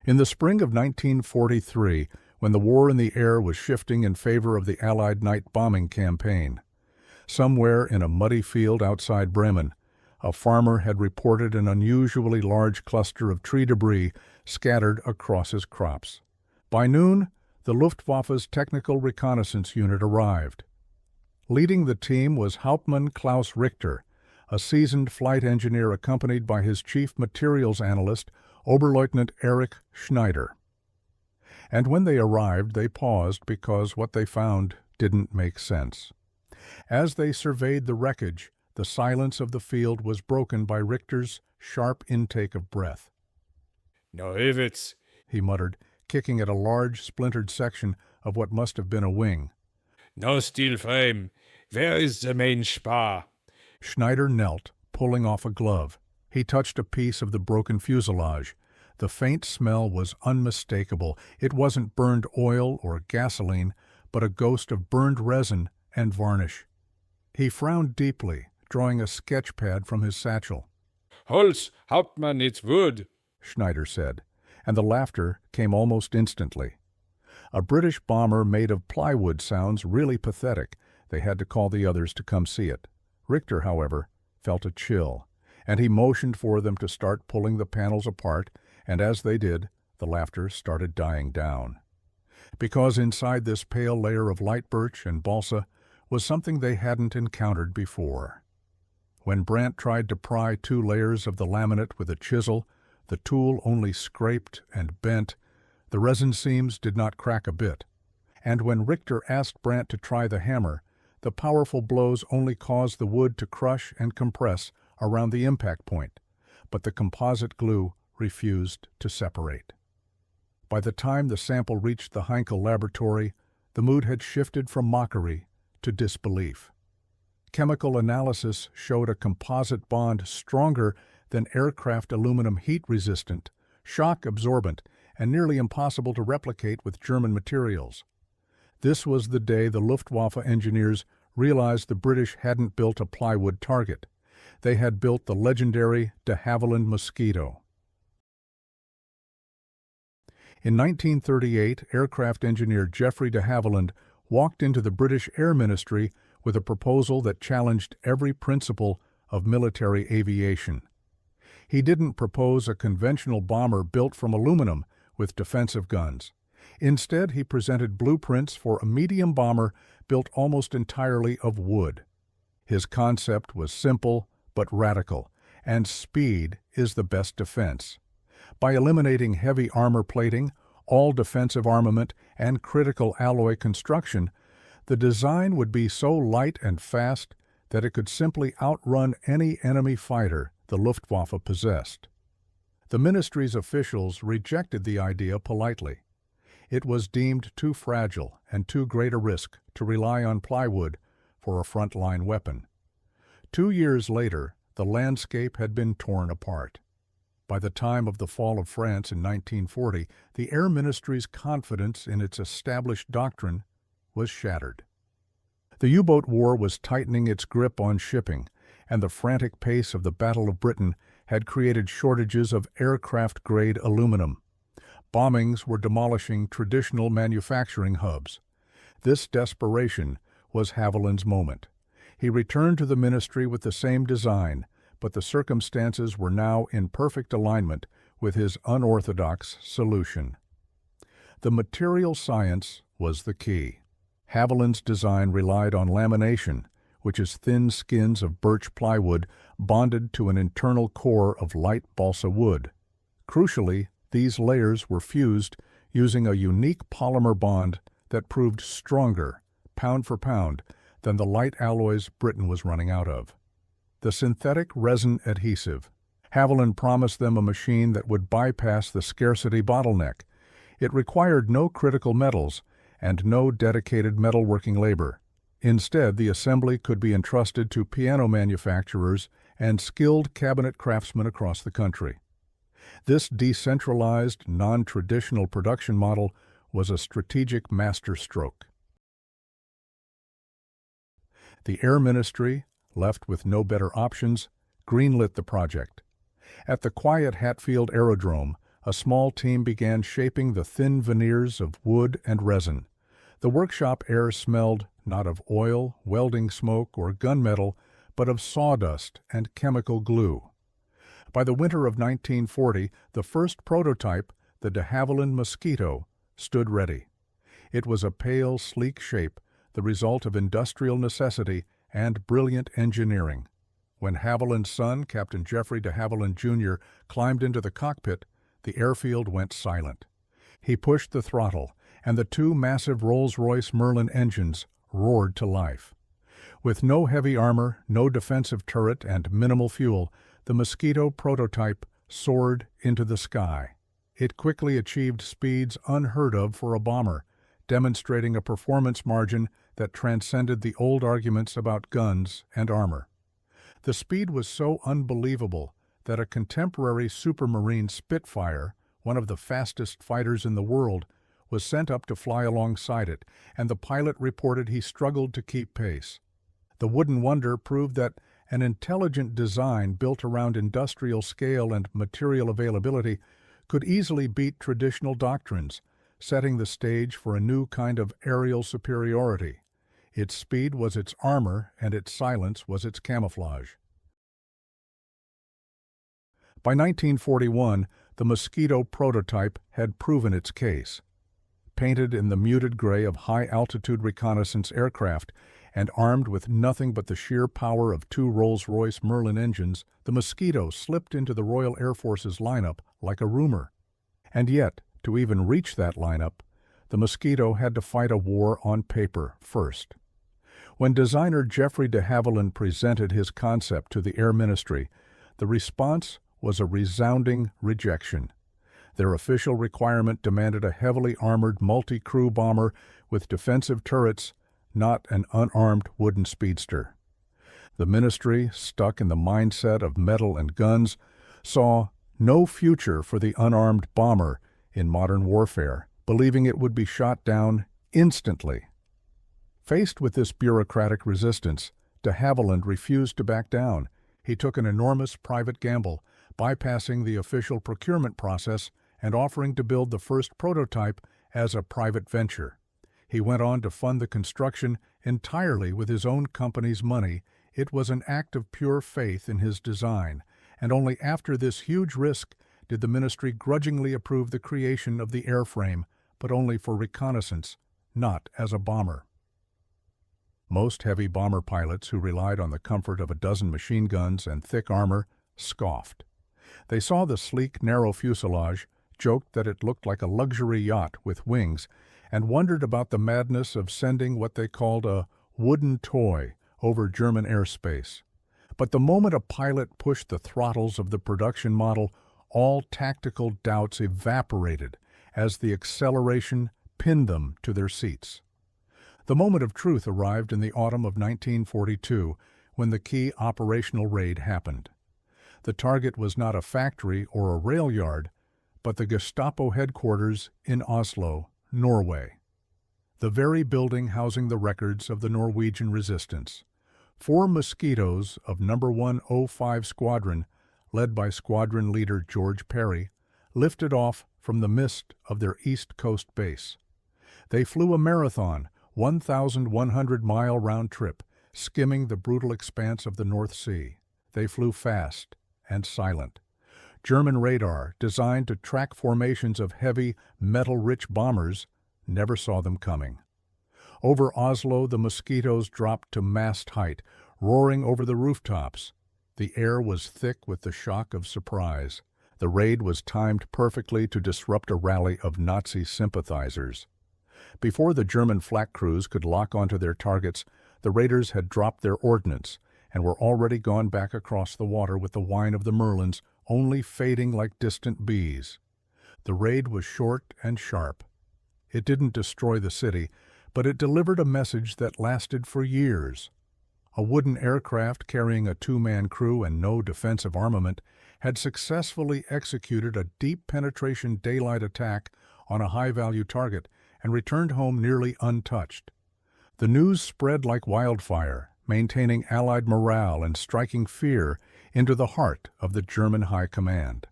In the spring of 1943, when the war in the air was shifting in favor of the Allied night bombing campaign, somewhere in a muddy field outside Bremen, a farmer had reported an unusually large cluster of tree debris scattered across his crops. By noon, the Luftwaffe's technical reconnaissance unit arrived. Leading the team was Hauptmann Klaus Richter, a seasoned flight engineer accompanied by his chief materials analyst, Oberleutnant Erich Schneider. And when they arrived, they paused because what they found didn't make sense. As they surveyed the wreckage, the silence of the field was broken by Richter's sharp intake of breath. "No rivets," he muttered, kicking at a large, splintered section of what must have been a wing. "No steel frame. Where is the main spar?" Schneider knelt, pulling off a glove. He touched a piece of the broken fuselage. The faint smell was unmistakable. It wasn't burned oil or gasoline, but a ghost of burned resin and varnish. He frowned deeply, drawing a sketch pad from his satchel. "Holz, Hauptmann, it's wood," Schneider said, and the laughter came almost instantly. A British bomber made of plywood sounds really pathetic. They had to call the others to come see it. Richter, however, felt a chill, and he motioned for them to start pulling the panels apart, and as they did, the laughter started dying down. Because inside this pale layer of light birch and balsa was something they hadn't encountered before. When Brandt tried to pry 2 layers of the laminate with a chisel, the tool only scraped and bent. The resin seams did not crack a bit. And when Richter asked Brandt to try the hammer, the powerful blows only caused the wood to crush and compress around the impact point, but the composite glue refused to separate. By the time the sample reached the Heinkel laboratory, the mood had shifted from mockery to disbelief. Chemical analysis showed a composite bond stronger than aircraft aluminum, heat-resistant, shock-absorbent, and nearly impossible to replicate with German materials. This was the day the Luftwaffe engineers realized the British hadn't built a plywood target. They had built the legendary de Havilland Mosquito. In 1938, aircraft engineer Geoffrey de Havilland walked into the British Air Ministry with a proposal that challenged every principle of military aviation. He didn't propose a conventional bomber built from aluminum with defensive guns. Instead, he presented blueprints for a medium bomber built almost entirely of wood. His concept was simple but radical, and speed is the best defense. By eliminating heavy armor plating, all defensive armament, and critical alloy construction, the design would be so light and fast that it could simply outrun any enemy fighter the Luftwaffe possessed. The ministry's officials rejected the idea politely. It was deemed too fragile and too great a risk to rely on plywood for a frontline weapon. 2 years later, the landscape had been torn apart. By the time of the fall of France in 1940, the Air Ministry's confidence in its established doctrine was shattered. The U-boat war was tightening its grip on shipping, and the frantic pace of the Battle of Britain had created shortages of aircraft-grade aluminum. Bombings were demolishing traditional manufacturing hubs. This desperation was Havilland's moment. He returned to the ministry with the same design, but the circumstances were now in perfect alignment with his unorthodox solution. The material science was the key. Havilland's design relied on lamination, which is thin skins of birch plywood bonded to an internal core of light balsa wood. Crucially, these layers were fused using a unique polymer bond that proved stronger, pound for pound, than the light alloys Britain was running out of. The synthetic resin adhesive. Havilland promised them a machine that would bypass the scarcity bottleneck. It required no critical metals and no dedicated metalworking labor. Instead, the assembly could be entrusted to piano manufacturers and skilled cabinet craftsmen across the country. This decentralized, non-traditional production model was a strategic masterstroke. The Air Ministry, left with no better options, greenlit the project. At the quiet Hatfield Aerodrome, a small team began shaping the thin veneers of wood and resin. The workshop air smelled not of oil, welding smoke, or gunmetal, but of sawdust and chemical glue. By the winter of 1940, the first prototype, the de Havilland Mosquito, stood ready. It was a pale, sleek shape, the result of industrial necessity and brilliant engineering. When Havilland's son, Captain Jeffrey de Havilland Jr., climbed into the cockpit, the airfield went silent. He pushed the throttle, and the two massive Rolls-Royce Merlin engines roared to life. With no heavy armor, no defensive turret, and minimal fuel, the Mosquito prototype soared into the sky. It quickly achieved speeds unheard of for a bomber, demonstrating a performance margin that transcended the old arguments about guns and armor. The speed was so unbelievable that a contemporary supermarine Spitfire, one of the fastest fighters in the world, was sent up to fly alongside it, and the pilot reported he struggled to keep pace. The wooden wonder proved that an intelligent design built around industrial scale and material availability could easily beat traditional doctrines, setting the stage for a new kind of aerial superiority. Its speed was its armor, and its silence was its camouflage. By 1941, the Mosquito prototype had proven its case. Painted in the muted gray of high-altitude reconnaissance aircraft and armed with nothing but the sheer power of two Rolls-Royce Merlin engines, the Mosquito slipped into the Royal Air Force's lineup like a rumor. And yet, to even reach that lineup, the Mosquito had to fight a war on paper first. When designer Jeffrey de Havilland presented his concept to the Air Ministry, the response was a resounding rejection. Their official requirement demanded a heavily armored multi-crew bomber with defensive turrets, not an unarmed wooden speedster. The ministry, stuck in the mindset of metal and guns, saw no future for the unarmed bomber in modern warfare, believing it would be shot down instantly. Faced with this bureaucratic resistance, de Havilland refused to back down. He took an enormous private gamble, bypassing the official procurement process and offering to build the first prototype as a private venture. He went on to fund the construction entirely with his own company's money. It was an act of pure faith in his design, and only after this huge risk did the ministry grudgingly approve the creation of the airframe, but only for reconnaissance, not as a bomber. Most heavy bomber pilots who relied on the comfort of a dozen machine guns and thick armor scoffed. They saw the sleek, narrow fuselage, joked that it looked like a luxury yacht with wings, and wondered about the madness of sending what they called a wooden toy over German airspace. But the moment a pilot pushed the throttles of the production model, all tactical doubts evaporated as the acceleration pinned them to their seats. The moment of truth arrived in the autumn of 1942, when the key operational raid happened. The target was not a factory or a rail yard, but the Gestapo headquarters in Oslo, Norway. The very building housing the records of the Norwegian resistance. 4 Mosquitoes of No. 105 Squadron, led by squadron leader George Perry, lifted off from the mist of their East Coast base. They flew a marathon, 1,100-mile round trip, skimming the brutal expanse of the North Sea. They flew fast and silent. German radar, designed to track formations of heavy, metal-rich bombers, never saw them coming. Over Oslo, the Mosquitoes dropped to mast height, roaring over the rooftops. The air was thick with the shock of surprise. The raid was timed perfectly to disrupt a rally of Nazi sympathizers. Before the German flak crews could lock onto their targets, the raiders had dropped their ordnance and were already gone back across the water with the whine of the Merlins only fading like distant bees. The raid was short and sharp. It didn't destroy the city, but it delivered a message that lasted for years. A wooden aircraft carrying a 2-man crew and no defensive armament had successfully executed a deep penetration daylight attack on a high-value target and returned home nearly untouched. The news spread like wildfire, maintaining Allied morale and striking fear into the heart of the German High Command.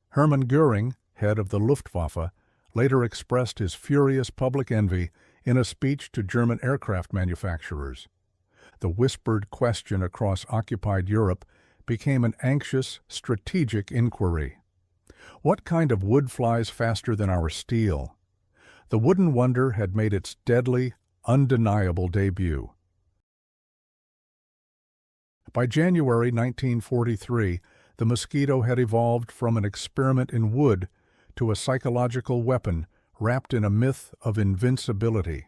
Hermann Göring, head of the Luftwaffe, later expressed his furious public envy in a speech to German aircraft manufacturers. The whispered question across occupied Europe became an anxious, strategic inquiry. What kind of wood flies faster than our steel? The wooden wonder had made its deadly, undeniable debut. By January 1943, the Mosquito had evolved from an experiment in wood to a psychological weapon wrapped in a myth of invincibility.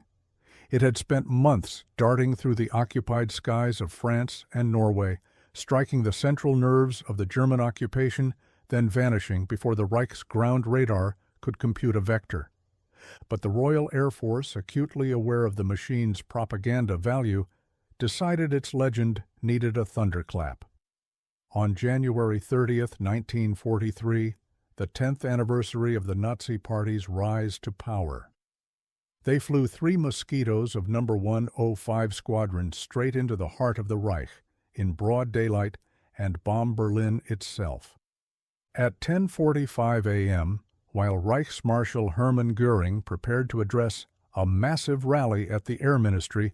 It had spent months darting through the occupied skies of France and Norway, striking the central nerves of the German occupation, then vanishing before the Reich's ground radar could compute a vector. But the Royal Air Force, acutely aware of the machine's propaganda value, decided its legend needed a thunderclap. On January 30th, 1943, the 10th anniversary of the Nazi Party's rise to power. They flew 3 Mosquitoes of No. 105 Squadron straight into the heart of the Reich, in broad daylight, and bombed Berlin itself. At 10:45 a.m., while Reichsmarshal Hermann Göring prepared to address a massive rally at the Air Ministry,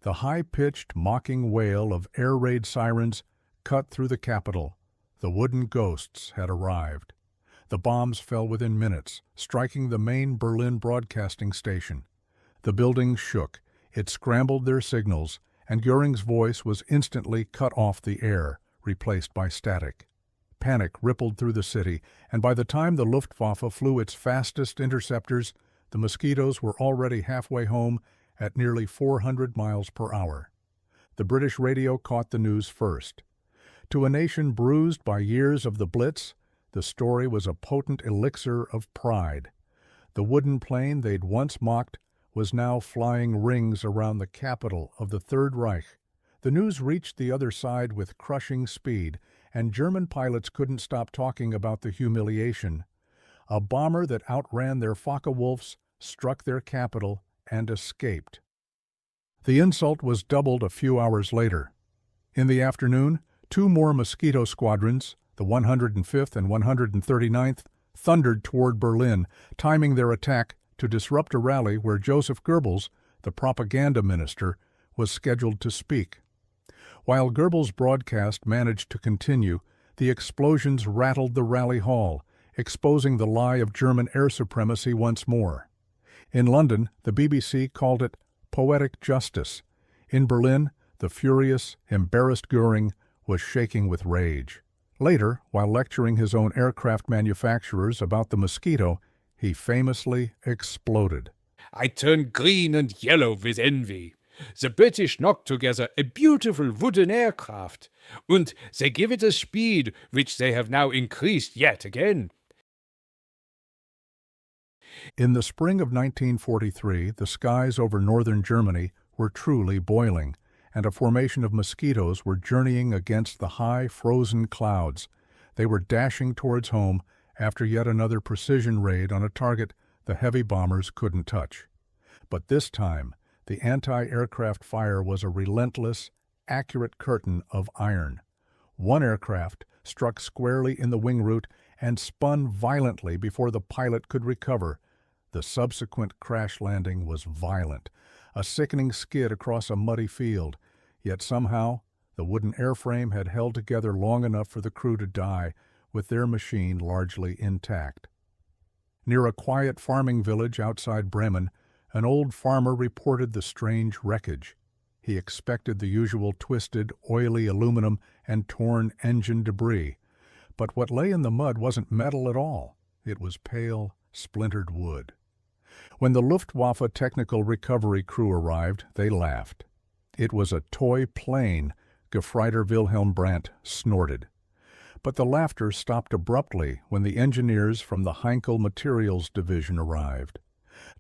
the high-pitched, mocking wail of air raid sirens cut through the capital. The wooden ghosts had arrived. The bombs fell within minutes, striking the main Berlin broadcasting station. The building shook, it scrambled their signals, and Göring's voice was instantly cut off the air, replaced by static. Panic rippled through the city, and by the time the Luftwaffe flew its fastest interceptors, the Mosquitoes were already halfway home at nearly 400 miles per hour. The British radio caught the news first. To a nation bruised by years of the Blitz, the story was a potent elixir of pride. The wooden plane they'd once mocked was now flying rings around the capital of the Third Reich. The news reached the other side with crushing speed, and German pilots couldn't stop talking about the humiliation. A bomber that outran their Focke-Wulfs struck their capital and escaped. The insult was doubled a few hours later. In the afternoon, 2 more Mosquito squadrons, the 105th and 139th, thundered toward Berlin, timing their attack to disrupt a rally where Joseph Goebbels, the propaganda minister, was scheduled to speak. While Goebbels' broadcast managed to continue, the explosions rattled the rally hall, exposing the lie of German air supremacy once more. In London, the BBC called it poetic justice. In Berlin, the furious, embarrassed Göring was shaking with rage. Later, while lecturing his own aircraft manufacturers about the Mosquito, he famously exploded. I turn green and yellow with envy. The British knocked together a beautiful wooden aircraft, and they give it a speed which they have now increased yet again. In the spring of 1943, the skies over northern Germany were truly boiling, and a formation of Mosquitoes were journeying against the high, frozen clouds. They were dashing towards home after yet another precision raid on a target the heavy bombers couldn't touch. But this time, the anti-aircraft fire was a relentless, accurate curtain of iron. One aircraft struck squarely in the wing root and spun violently before the pilot could recover. The subsequent crash landing was violent, a sickening skid across a muddy field, yet somehow the wooden airframe had held together long enough for the crew to die, with their machine largely intact. Near a quiet farming village outside Bremen, an old farmer reported the strange wreckage. He expected the usual twisted, oily aluminum and torn engine debris, but what lay in the mud wasn't metal at all. It was pale, splintered wood. When the Luftwaffe technical recovery crew arrived, they laughed. It was a toy plane, Gefreiter Wilhelm Brandt snorted. But the laughter stopped abruptly when the engineers from the Heinkel Materials Division arrived.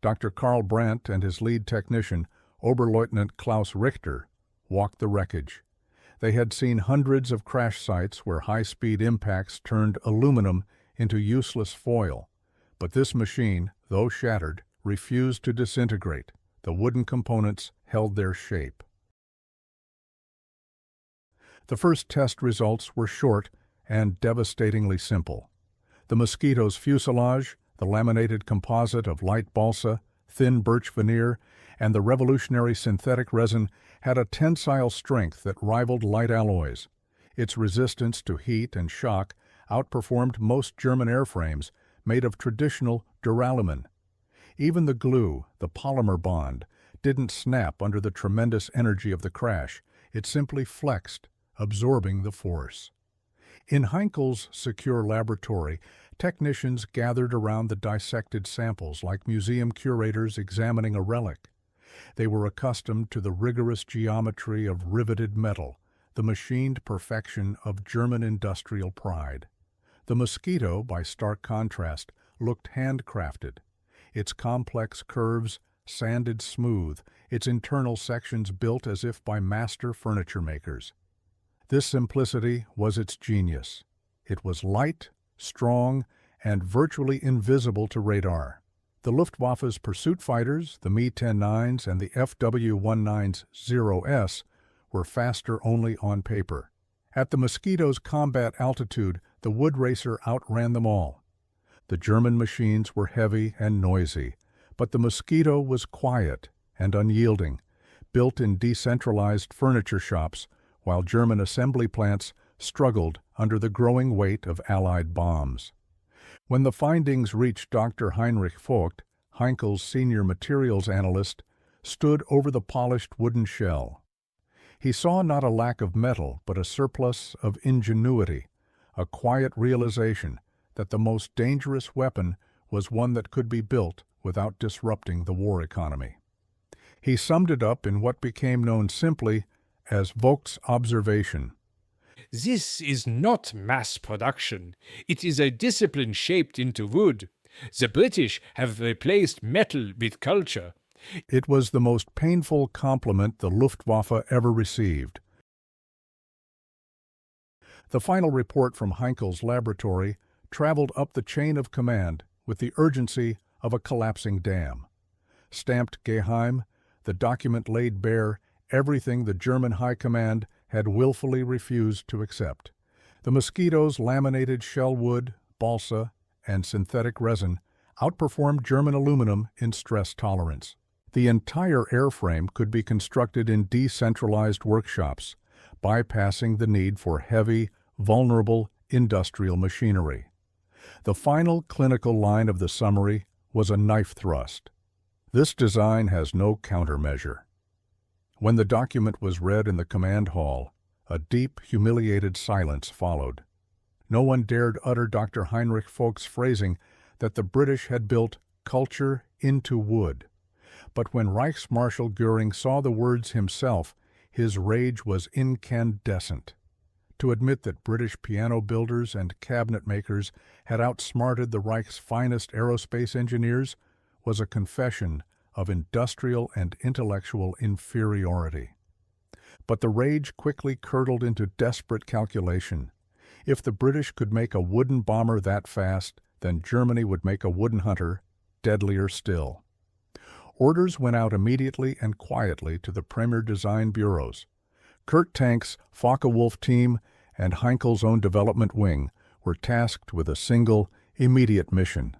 Dr. Karl Brandt and his lead technician, Oberleutnant Klaus Richter, walked the wreckage. They had seen hundreds of crash sites where high-speed impacts turned aluminum into useless foil. But this machine, though shattered, refused to disintegrate. The wooden components held their shape. The first test results were short and devastatingly simple. The Mosquito's fuselage, the laminated composite of light balsa, thin birch veneer, and the revolutionary synthetic resin had a tensile strength that rivaled light alloys. Its resistance to heat and shock outperformed most German airframes made of traditional duralumin. Even the glue, the polymer bond, didn't snap under the tremendous energy of the crash. It simply flexed, absorbing the force. In Heinkel's secure laboratory, technicians gathered around the dissected samples like museum curators examining a relic. They were accustomed to the rigorous geometry of riveted metal, the machined perfection of German industrial pride. The Mosquito, by stark contrast, looked handcrafted. Its complex curves sanded smooth, its internal sections built as if by master furniture makers. This simplicity was its genius. It was light, strong, and virtually invisible to radar. The Luftwaffe's pursuit fighters, the Me-10-9s and the FW-19s-0S, were faster only on paper. At the Mosquito's combat altitude, the wood racer outran them all. The German machines were heavy and noisy, but the Mosquito was quiet and unyielding, built in decentralized furniture shops, while German assembly plants struggled under the growing weight of Allied bombs. When the findings reached Dr. Heinrich Vogt, Heinkel's senior materials analyst, stood over the polished wooden shell. He saw not a lack of metal, but a surplus of ingenuity, a quiet realization that the most dangerous weapon was one that could be built without disrupting the war economy. He summed it up in what became known simply as Vogt's observation. This is not mass production. It is a discipline shaped into wood. The British have replaced metal with culture. It was the most painful compliment the Luftwaffe ever received. The final report from Heinkel's laboratory traveled up the chain of command with the urgency of a collapsing dam. Stamped Geheim, the document laid bare everything the German High Command had willfully refused to accept. The Mosquito's laminated shell wood, balsa, and synthetic resin outperformed German aluminum in stress tolerance. The entire airframe could be constructed in decentralized workshops, bypassing the need for heavy, vulnerable industrial machinery. The final clinical line of the summary was a knife thrust. This design has no countermeasure. When the document was read in the command hall, a deep, humiliated silence followed. No one dared utter Dr. Heinrich Vogt's phrasing that the British had built culture into wood. But when Reichsmarshal Göring saw the words himself, his rage was incandescent. To admit that British piano builders and cabinet makers had outsmarted the Reich's finest aerospace engineers was a confession of industrial and intellectual inferiority. But the rage quickly curdled into desperate calculation. If the British could make a wooden bomber that fast, then Germany would make a wooden hunter, deadlier still. Orders went out immediately and quietly to the premier design bureaus. Kurt Tank's Focke-Wulf team and Heinkel's own development wing were tasked with a single, immediate mission: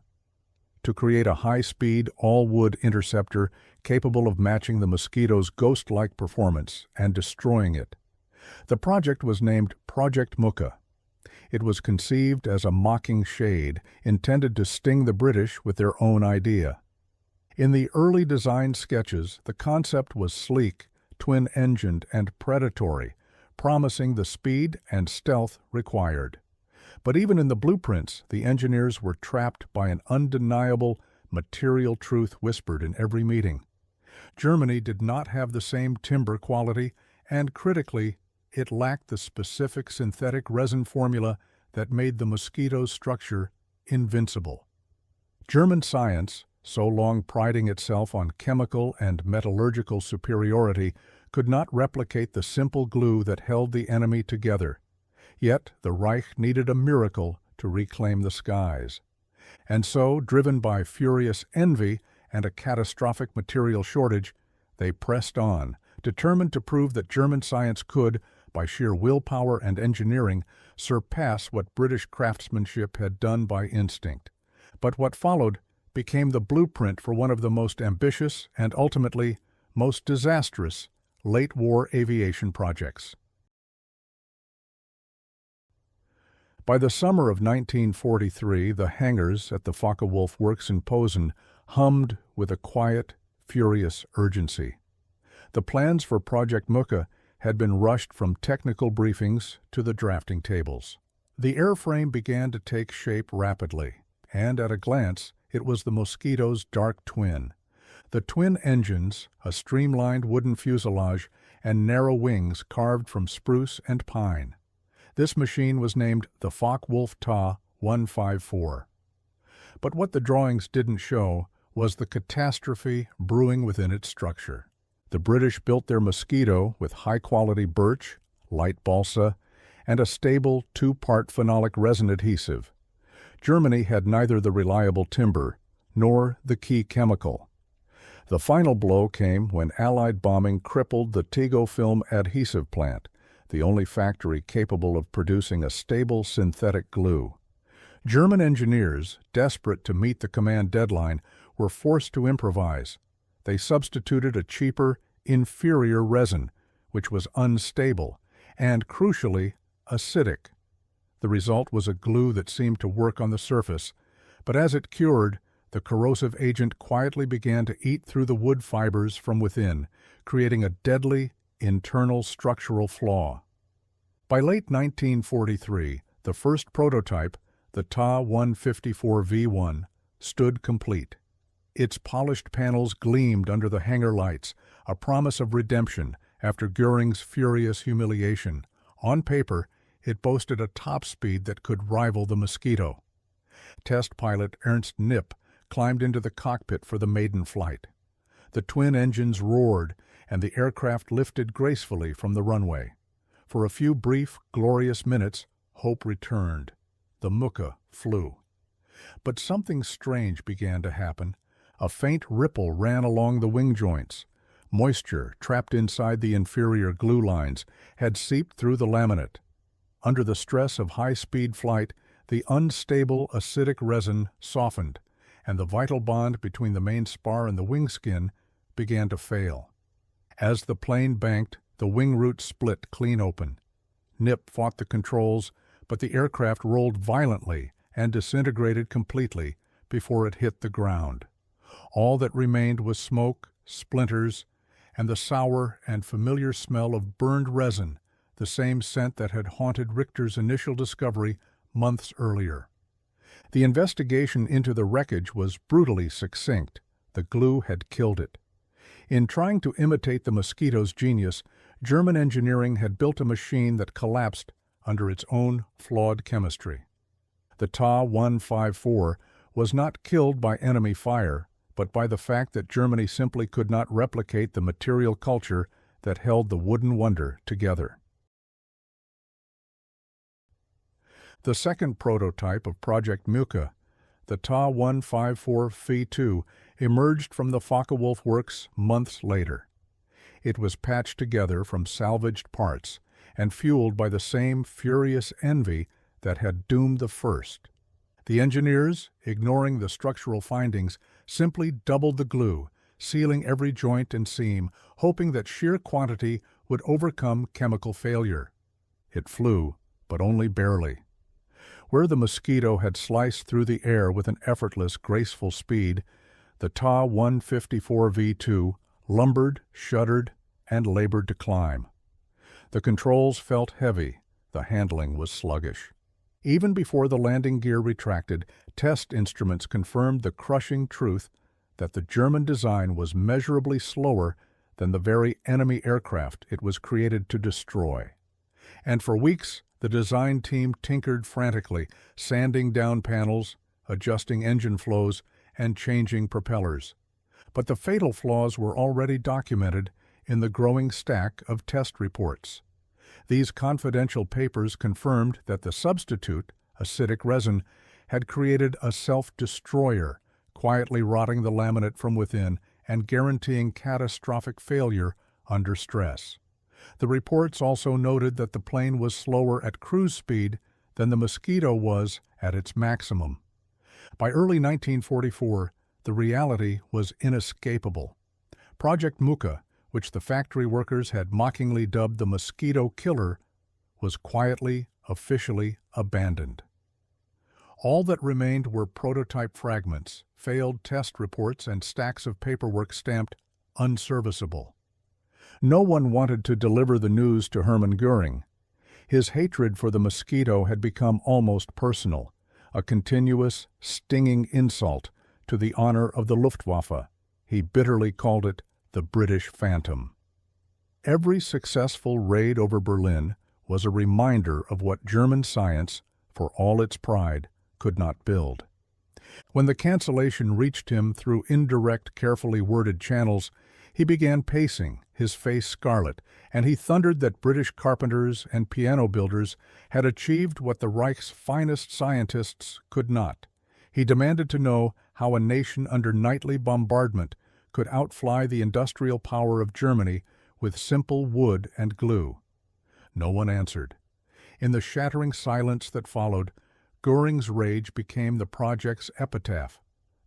to create a high-speed, all-wood interceptor capable of matching the Mosquito's ghost-like performance and destroying it. The project was named Project Muka. It was conceived as a mocking shade intended to sting the British with their own idea. In the early design sketches, the concept was sleek, twin-engined, and predatory, promising the speed and stealth required. But even in the blueprints, the engineers were trapped by an undeniable material truth whispered in every meeting. Germany did not have the same timber quality, and critically, it lacked the specific synthetic resin formula that made the Mosquito's structure invincible. German science, so long priding itself on chemical and metallurgical superiority, could not replicate the simple glue that held the enemy together. Yet the Reich needed a miracle to reclaim the skies. And so, driven by furious envy and a catastrophic material shortage, they pressed on, determined to prove that German science could, by sheer willpower and engineering, surpass what British craftsmanship had done by instinct. But what followed became the blueprint for one of the most ambitious and ultimately most disastrous late-war aviation projects. By the summer of 1943, the hangars at the Focke-Wulf Works in Posen hummed with a quiet, furious urgency. The plans for Project Muka had been rushed from technical briefings to the drafting tables. The airframe began to take shape rapidly, and at a glance, it was the Mosquito's dark twin. The twin engines, a streamlined wooden fuselage, and narrow wings carved from spruce and pine. This machine was named the Focke-Wulf Ta 154. But what the drawings didn't show was the catastrophe brewing within its structure. The British built their Mosquito with high-quality birch, light balsa, and a stable two-part phenolic resin adhesive. Germany had neither the reliable timber nor the key chemical. The final blow came when Allied bombing crippled the Tego film adhesive plant, the only factory capable of producing a stable synthetic glue. German engineers, desperate to meet the command deadline, were forced to improvise. They substituted a cheaper, inferior resin, which was unstable and, crucially, acidic. The result was a glue that seemed to work on the surface, but as it cured, the corrosive agent quietly began to eat through the wood fibers from within, creating a deadly, internal structural flaw. By late 1943, the first prototype, the Ta 154V1, stood complete. Its polished panels gleamed under the hangar lights, a promise of redemption after Göring's furious humiliation. On paper, it boasted a top speed that could rival the Mosquito. Test pilot Ernst Knipp climbed into the cockpit for the maiden flight. The twin engines roared, and the aircraft lifted gracefully from the runway. For a few brief, glorious minutes, hope returned. The Muka flew. But something strange began to happen. A faint ripple ran along the wing joints. Moisture, trapped inside the inferior glue lines, had seeped through the laminate. Under the stress of high-speed flight, the unstable acidic resin softened, and the vital bond between the main spar and the wing skin began to fail. As the plane banked, the wing roots split clean open. Knipp fought the controls, but the aircraft rolled violently and disintegrated completely before it hit the ground. All that remained was smoke, splinters, and the sour and familiar smell of burned resin, the same scent that had haunted Richter's initial discovery months earlier. The investigation into the wreckage was brutally succinct. The glue had killed it. In trying to imitate the Mosquito's genius, German engineering had built a machine that collapsed under its own flawed chemistry. The Ta 154 was not killed by enemy fire, but by the fact that Germany simply could not replicate the material culture that held the wooden wonder together. The second prototype of Project Muka, the Ta 154 Phi-2, emerged from the Focke-Wulf Works months later. It was patched together from salvaged parts and fueled by the same furious envy that had doomed the first. The engineers, ignoring the structural findings, simply doubled the glue, sealing every joint and seam, hoping that sheer quantity would overcome chemical failure. It flew, but only barely. Where the Mosquito had sliced through the air with an effortless, graceful speed, the Ta 154V2 lumbered, shuddered, and labored to climb. The controls felt heavy, the handling was sluggish. Even before the landing gear retracted, test instruments confirmed the crushing truth that the German design was measurably slower than the very enemy aircraft it was created to destroy. And for weeks, the design team tinkered frantically, sanding down panels, adjusting engine flows, and changing propellers. But the fatal flaws were already documented in the growing stack of test reports. These confidential papers confirmed that the substitute, acidic resin, had created a self-destroyer, quietly rotting the laminate from within and guaranteeing catastrophic failure under stress. The reports also noted that the plane was slower at cruise speed than the Mosquito was at its maximum. By early 1944, the reality was inescapable. Project Muka, which the factory workers had mockingly dubbed the Mosquito Killer, was quietly, officially abandoned. All that remained were prototype fragments, failed test reports, and stacks of paperwork stamped unserviceable. No one wanted to deliver the news to Hermann Göring. His hatred for the Mosquito had become almost personal, a continuous, stinging insult to the honor of the Luftwaffe. He bitterly called it the British Phantom. Every successful raid over Berlin was a reminder of what German science, for all its pride, could not build. When the cancellation reached him through indirect, carefully worded channels, he began pacing, his face scarlet, and he thundered that British carpenters and piano builders had achieved what the Reich's finest scientists could not. He demanded to know how a nation under nightly bombardment could outfly the industrial power of Germany with simple wood and glue. No one answered. In the shattering silence that followed, Göring's rage became the project's epitaph,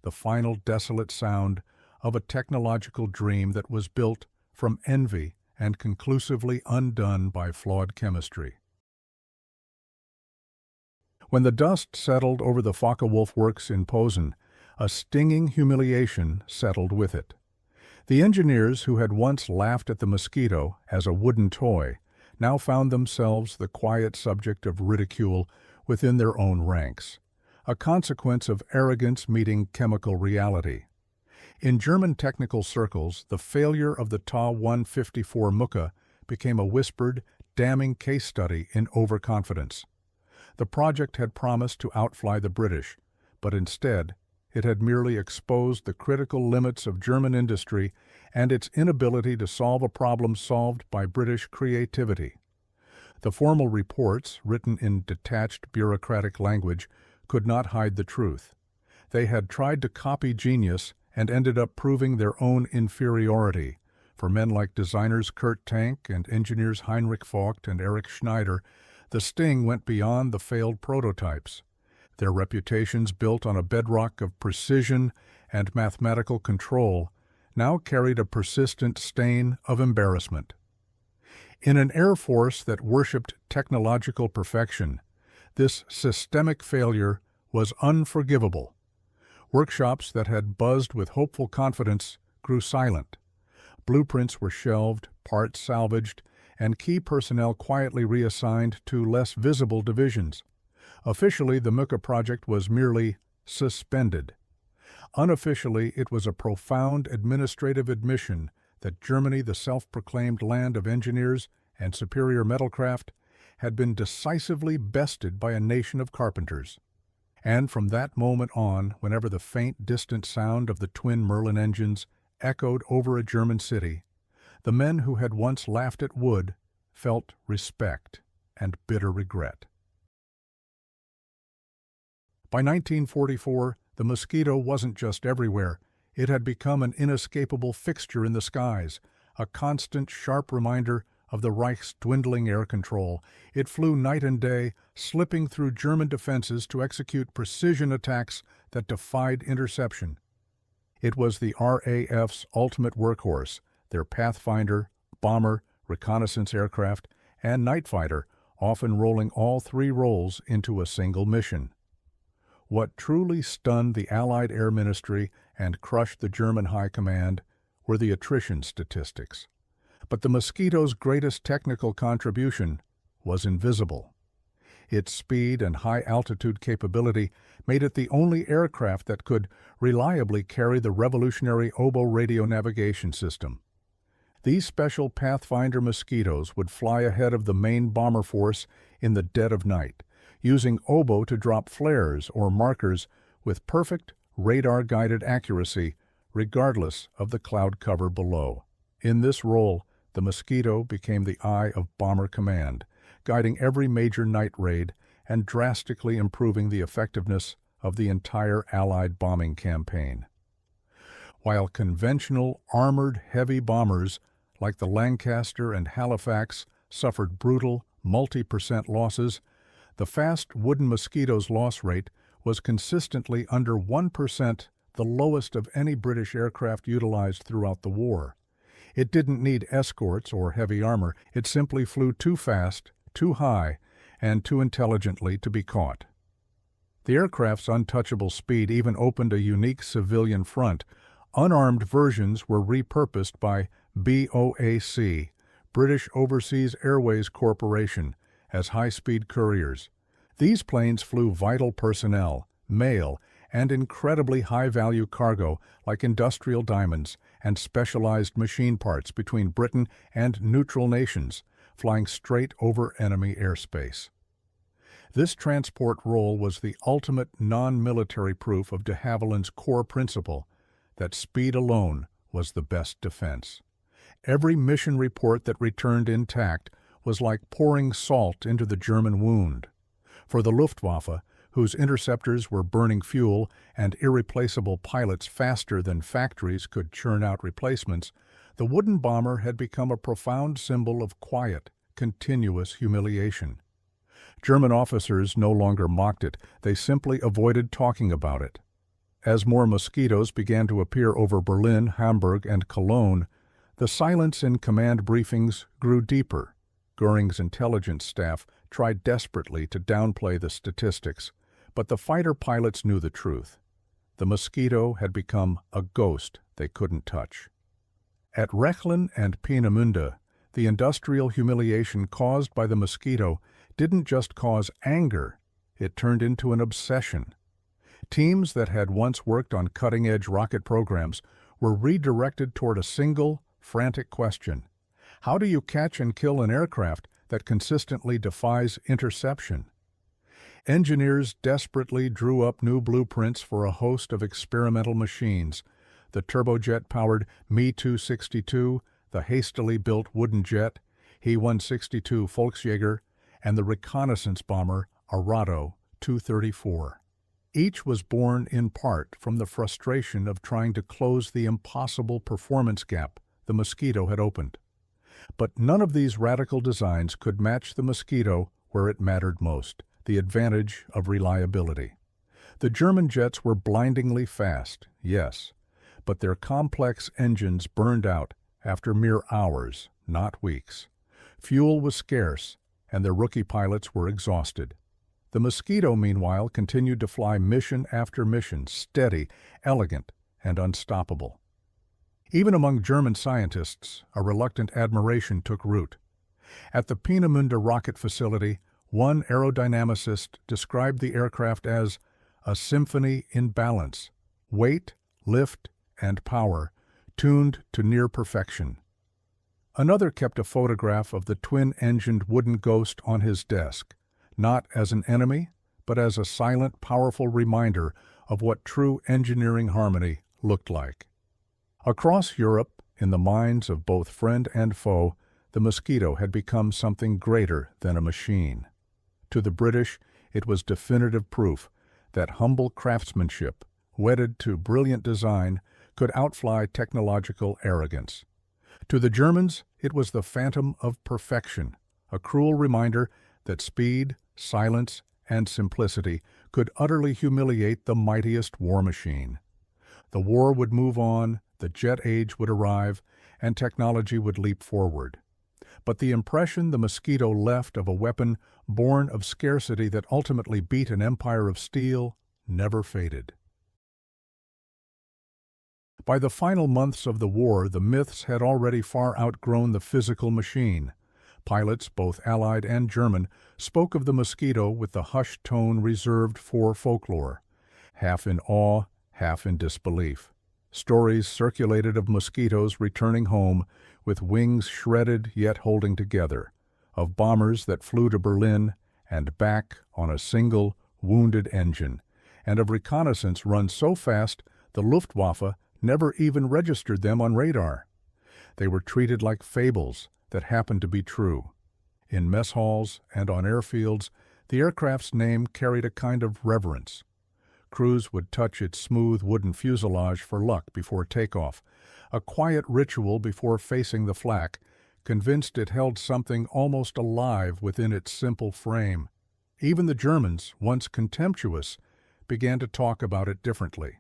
the final desolate sound of a technological dream that was built from envy and conclusively undone by flawed chemistry. When the dust settled over the Focke-Wulf works in Posen, a stinging humiliation settled with it. The engineers who had once laughed at the Mosquito as a wooden toy now found themselves the quiet subject of ridicule within their own ranks, a consequence of arrogance meeting chemical reality. In German technical circles, the failure of the Ta-154 Muka became a whispered, damning case study in overconfidence. The project had promised to outfly the British, but instead, it had merely exposed the critical limits of German industry and its inability to solve a problem solved by British creativity. The formal reports, written in detached bureaucratic language, could not hide the truth. They had tried to copy genius and ended up proving their own inferiority. For men like designers Kurt Tank and engineers Heinrich Vogt and Erich Schneider, the sting went beyond the failed prototypes. Their reputations, built on a bedrock of precision and mathematical control, now carried a persistent stain of embarrassment. In an air force that worshipped technological perfection, this systemic failure was unforgivable. Workshops that had buzzed with hopeful confidence grew silent. Blueprints were shelved, parts salvaged, and key personnel quietly reassigned to less visible divisions. Officially, the Muka project was merely suspended. Unofficially, it was a profound administrative admission that Germany, the self-proclaimed land of engineers and superior metalcraft, had been decisively bested by a nation of carpenters. And from that moment on, whenever the faint, distant sound of the twin Merlin engines echoed over a German city, the men who had once laughed at wood felt respect and bitter regret. By 1944, the Mosquito wasn't just everywhere. It had become an inescapable fixture in the skies, a constant, sharp reminder of the Reich's dwindling air control. It flew night and day, slipping through German defenses to execute precision attacks that defied interception. It was the RAF's ultimate workhorse, their pathfinder, bomber, reconnaissance aircraft, and night fighter, often rolling all three roles into a single mission. What truly stunned the Allied Air Ministry and crushed the German High Command were the attrition statistics. But the Mosquito's greatest technical contribution was invisible. Its speed and high-altitude capability made it the only aircraft that could reliably carry the revolutionary oboe radio navigation system. These special Pathfinder Mosquitoes would fly ahead of the main bomber force in the dead of night, using oboe to drop flares or markers with perfect radar-guided accuracy, regardless of the cloud cover below. In this role, the Mosquito became the eye of Bomber Command, guiding every major night raid and drastically improving the effectiveness of the entire Allied bombing campaign. While conventional armored heavy bombers like the Lancaster and Halifax, suffered brutal, multi-percent losses, the fast wooden Mosquito's loss rate was consistently under 1%, the lowest of any British aircraft utilized throughout the war. It didn't need escorts or heavy armor. It simply flew too fast, too high, and too intelligently to be caught. The aircraft's untouchable speed even opened a unique civilian front. Unarmed versions were repurposed by BOAC, British Overseas Airways Corporation, as high-speed couriers. These planes flew vital personnel, mail, and incredibly high-value cargo like industrial diamonds and specialized machine parts between Britain and neutral nations, flying straight over enemy airspace. This transport role was the ultimate non-military proof of de Havilland's core principle that speed alone was the best defense. Every mission report that returned intact was like pouring salt into the German wound. For the Luftwaffe, whose interceptors were burning fuel and irreplaceable pilots faster than factories could churn out replacements, the wooden bomber had become a profound symbol of quiet, continuous humiliation. German officers no longer mocked it, they simply avoided talking about it. As more Mosquitoes began to appear over Berlin, Hamburg, and Cologne, the silence in command briefings grew deeper. Göring's intelligence staff tried desperately to downplay the statistics, but the fighter pilots knew the truth. The Mosquito had become a ghost they couldn't touch. At Rechlin and Peenemünde, the industrial humiliation caused by the Mosquito didn't just cause anger, it turned into an obsession. Teams that had once worked on cutting-edge rocket programs were redirected toward a single, frantic question. How do you catch and kill an aircraft that consistently defies interception? Engineers desperately drew up new blueprints for a host of experimental machines: the turbojet-powered Me-262, the hastily built wooden jet, He-162 Volksjäger, and the reconnaissance bomber Arado 234. Each was born in part from the frustration of trying to close the impossible performance gap the Mosquito had opened. But none of these radical designs could match the Mosquito where it mattered most: the advantage of reliability. The German jets were blindingly fast, yes, but their complex engines burned out after mere hours, not weeks. Fuel was scarce, and their rookie pilots were exhausted. The Mosquito, meanwhile, continued to fly mission after mission, steady, elegant, and unstoppable. Even among German scientists, a reluctant admiration took root. At the Peenemünde rocket facility, one aerodynamicist described the aircraft as a symphony in balance, weight, lift, and power, tuned to near perfection. Another kept a photograph of the twin-engined wooden ghost on his desk, not as an enemy, but as a silent, powerful reminder of what true engineering harmony looked like. Across Europe, in the minds of both friend and foe, the Mosquito had become something greater than a machine. To the British, it was definitive proof that humble craftsmanship, wedded to brilliant design, could outfly technological arrogance. To the Germans, it was the phantom of perfection, a cruel reminder that speed, silence, and simplicity could utterly humiliate the mightiest war machine. The war would move on, the jet age would arrive, and technology would leap forward. But the impression the Mosquito left of a weapon born of scarcity that ultimately beat an empire of steel never faded. By the final months of the war, the myths had already far outgrown the physical machine. Pilots, both Allied and German, spoke of the Mosquito with the hushed tone reserved for folklore, half in awe, half in disbelief. Stories circulated of Mosquitoes returning home with wings shredded yet holding together, of bombers that flew to Berlin and back on a single, wounded engine, and of reconnaissance run so fast the Luftwaffe never even registered them on radar. They were treated like fables that happened to be true. In mess halls and on airfields, the aircraft's name carried a kind of reverence. crews would touch its smooth wooden fuselage for luck before takeoff, a quiet ritual before facing the flak, convinced it held something almost alive within its simple frame. Even the Germans, once contemptuous, began to talk about it differently.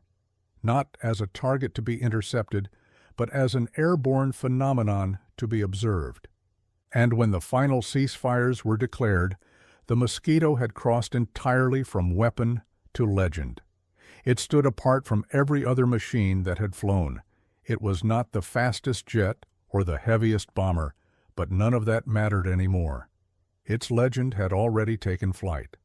Not as a target to be intercepted, but as an airborne phenomenon to be observed. And when the final ceasefires were declared, the Mosquito had crossed entirely from weapon to legend. It stood apart from every other machine that had flown. It was not the fastest jet or the heaviest bomber, but none of that mattered anymore. Its legend had already taken flight.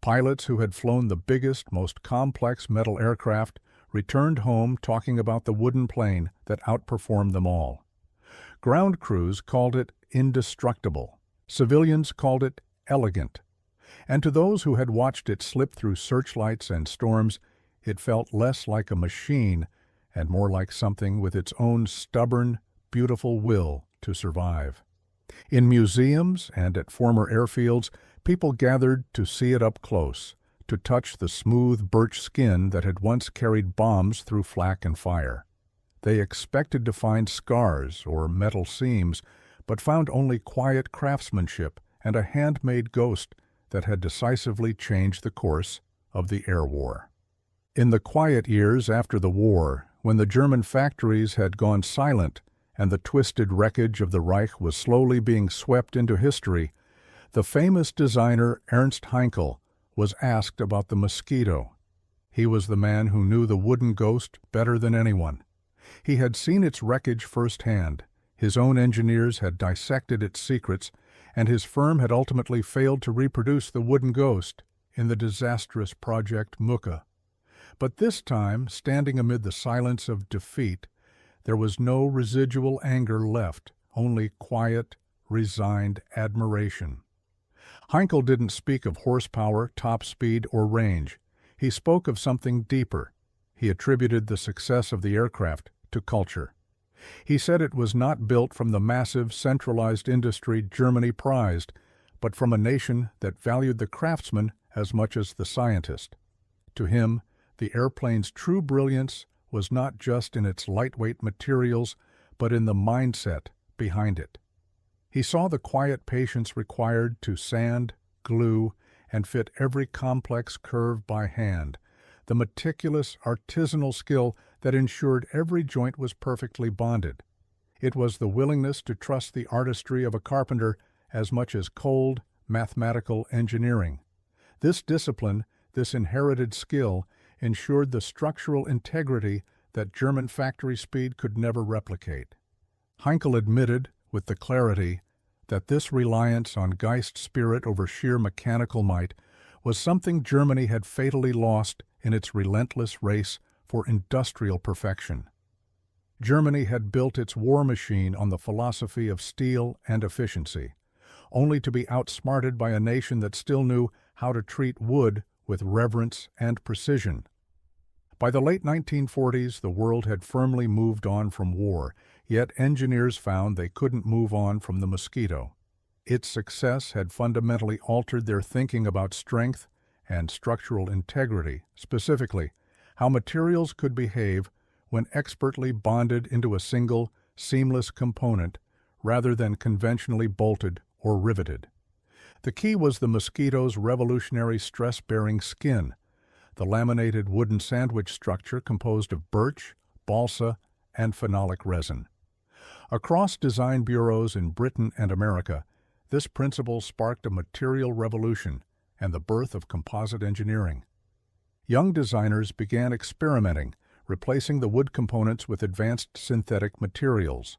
Pilots who had flown the biggest, most complex metal aircraft returned home talking about the wooden plane that outperformed them all. Ground crews called it indestructible. Civilians called it elegant. And to those who had watched it slip through searchlights and storms, it felt less like a machine and more like something with its own stubborn, beautiful will to survive. In museums and at former airfields, people gathered to see it up close, to touch the smooth birch skin that had once carried bombs through flak and fire. They expected to find scars or metal seams, but found only quiet craftsmanship and a handmade ghost that had decisively changed the course of the air war. In the quiet years after the war, when the German factories had gone silent and the twisted wreckage of the Reich was slowly being swept into history, the famous designer Ernst Haenkel was asked about the Mosquito. He was the man who knew the wooden ghost better than anyone. He had seen its wreckage firsthand. His own engineers had dissected its secrets, and his firm had ultimately failed to reproduce the wooden ghost in the disastrous Project Muka. But this time, standing amid the silence of defeat, there was no residual anger left, only quiet, resigned admiration. Haenkel didn't speak of horsepower, top speed, or range. He spoke of something deeper. He attributed the success of the aircraft to culture. He said it was not built from the massive, centralized industry Germany prized, but from a nation that valued the craftsman as much as the scientist. To him, the airplane's true brilliance was not just in its lightweight materials, but in the mindset behind it. He saw the quiet patience required to sand, glue, and fit every complex curve by hand, the meticulous artisanal skill that ensured every joint was perfectly bonded. It was the willingness to trust the artistry of a carpenter as much as cold, mathematical engineering. This discipline, this inherited skill, ensured the structural integrity that German factory speed could never replicate. Haenkel admitted, with the clarity, that this reliance on Geist spirit over sheer mechanical might was something Germany had fatally lost in its relentless race for industrial perfection. Germany had built its war machine on the philosophy of steel and efficiency, only to be outsmarted by a nation that still knew how to treat wood with reverence and precision. By the late 1940s, the world had firmly moved on from war, yet engineers found they couldn't move on from the Mosquito. Its success had fundamentally altered their thinking about strength and structural integrity, specifically how materials could behave when expertly bonded into a single, seamless component rather than conventionally bolted or riveted. The key was the Mosquito's revolutionary stress-bearing skin, the laminated wooden sandwich structure composed of birch, balsa, and phenolic resin. Across design bureaus in Britain and America, this principle sparked a material revolution and the birth of composite engineering. Young designers began experimenting, replacing the wood components with advanced synthetic materials.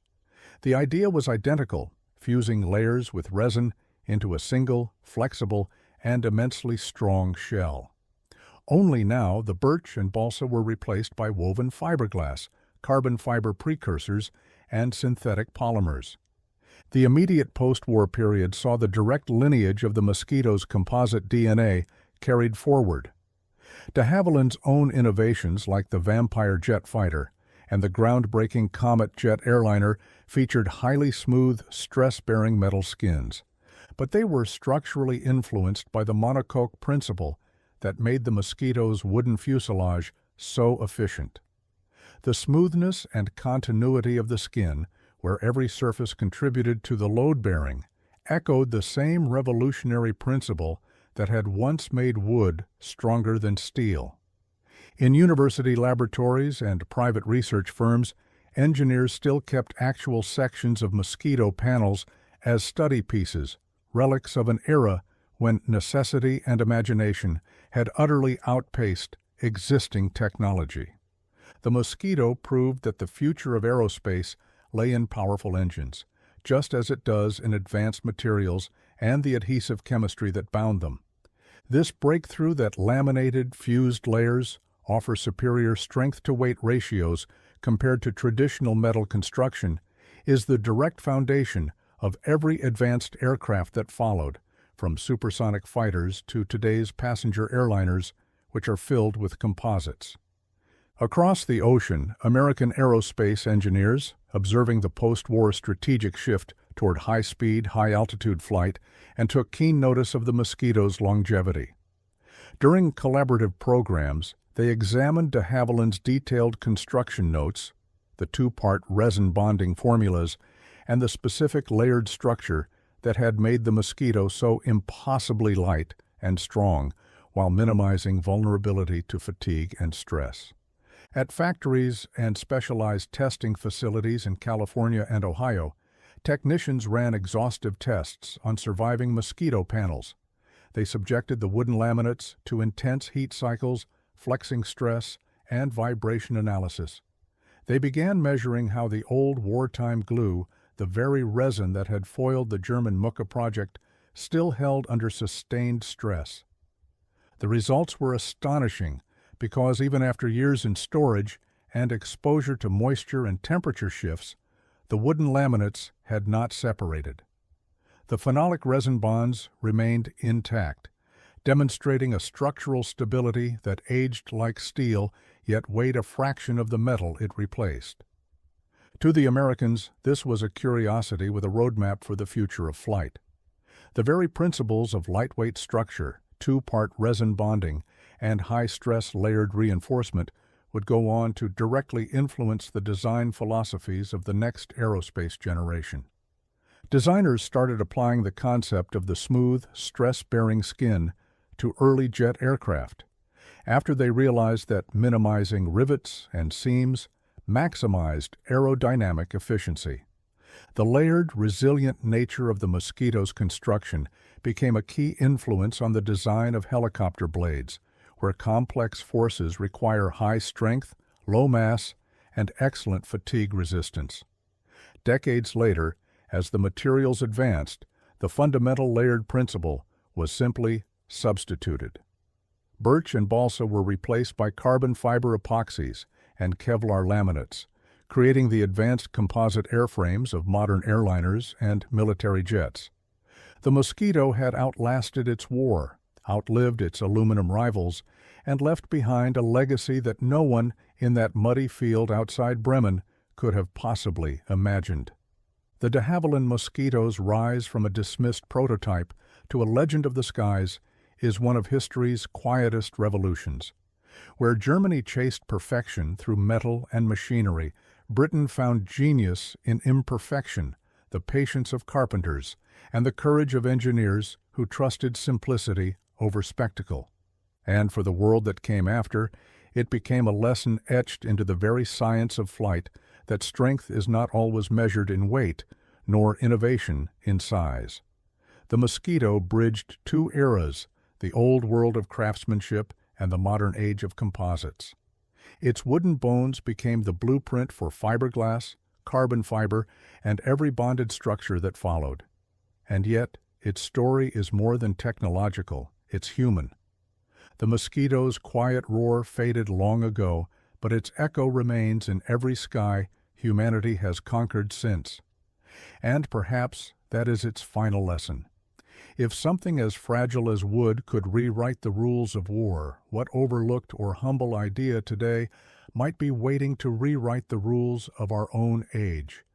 The idea was identical, fusing layers with resin into a single, flexible, and immensely strong shell. Only now the birch and balsa were replaced by woven fiberglass, carbon fiber precursors, and synthetic polymers. The immediate post-war period saw the direct lineage of the Mosquito's composite DNA carried forward. De Havilland's own innovations like the Vampire jet fighter and the groundbreaking Comet jet airliner featured highly smooth, stress-bearing metal skins. But they were structurally influenced by the monocoque principle that made the Mosquito's wooden fuselage so efficient. The smoothness and continuity of the skin, where every surface contributed to the load-bearing, echoed the same revolutionary principle that had once made wood stronger than steel. In university laboratories and private research firms, engineers still kept actual sections of mosquito panels as study pieces, relics of an era when necessity and imagination had utterly outpaced existing technology. The Mosquito proved that the future of aerospace lay in powerful engines, just as it does in advanced materials and the adhesive chemistry that bound them. This breakthrough that laminated, fused layers offer superior strength-to-weight ratios compared to traditional metal construction is the direct foundation of every advanced aircraft that followed, from supersonic fighters to today's passenger airliners, which are filled with composites. Across the ocean, American aerospace engineers, observing the post-war strategic shift toward high-speed, high-altitude flight, and took keen notice of the Mosquito's longevity. During collaborative programs, they examined de Havilland's detailed construction notes, the two-part resin bonding formulas, and the specific layered structure that had made the Mosquito so impossibly light and strong while minimizing vulnerability to fatigue and stress. At factories and specialized testing facilities in California and Ohio, technicians ran exhaustive tests on surviving mosquito panels. They subjected the wooden laminates to intense heat cycles, flexing stress, and vibration analysis. They began measuring how the old wartime glue, the very resin that had foiled the German Muka project, still held under sustained stress. The results were astonishing because even after years in storage and exposure to moisture and temperature shifts, the wooden laminates had not separated. The phenolic resin bonds remained intact, demonstrating a structural stability that aged like steel yet weighed a fraction of the metal it replaced. To the Americans, this was a curiosity with a roadmap for the future of flight. The very principles of lightweight structure, two-part resin bonding, and high-stress layered reinforcement would go on to directly influence the design philosophies of the next aerospace generation. Designers started applying the concept of the smooth, stress-bearing skin to early jet aircraft, after they realized that minimizing rivets and seams maximized aerodynamic efficiency. The layered, resilient nature of the Mosquito's construction became a key influence on the design of helicopter blades, where complex forces require high strength, low mass, and excellent fatigue resistance. Decades later, as the materials advanced, the fundamental layered principle was simply substituted. Birch and balsa were replaced by carbon fiber epoxies and Kevlar laminates, creating the advanced composite airframes of modern airliners and military jets. The Mosquito had outlasted its war, outlived its aluminum rivals, and left behind a legacy that no one in that muddy field outside Bremen could have possibly imagined. The de Havilland Mosquito's rise from a dismissed prototype to a legend of the skies is one of history's quietest revolutions. Where Germany chased perfection through metal and machinery, Britain found genius in imperfection, the patience of carpenters, and the courage of engineers who trusted simplicity over spectacle. And for the world that came after, it became a lesson etched into the very science of flight that strength is not always measured in weight, nor innovation in size. The Mosquito bridged two eras, the old world of craftsmanship and the modern age of composites. Its wooden bones became the blueprint for fiberglass, carbon fiber, and every bonded structure that followed. And yet, its story is more than technological, it's human. The Mosquito's quiet roar faded long ago, but its echo remains in every sky humanity has conquered since. And perhaps that is its final lesson. If something as fragile as wood could rewrite the rules of war, what overlooked or humble idea today might be waiting to rewrite the rules of our own age?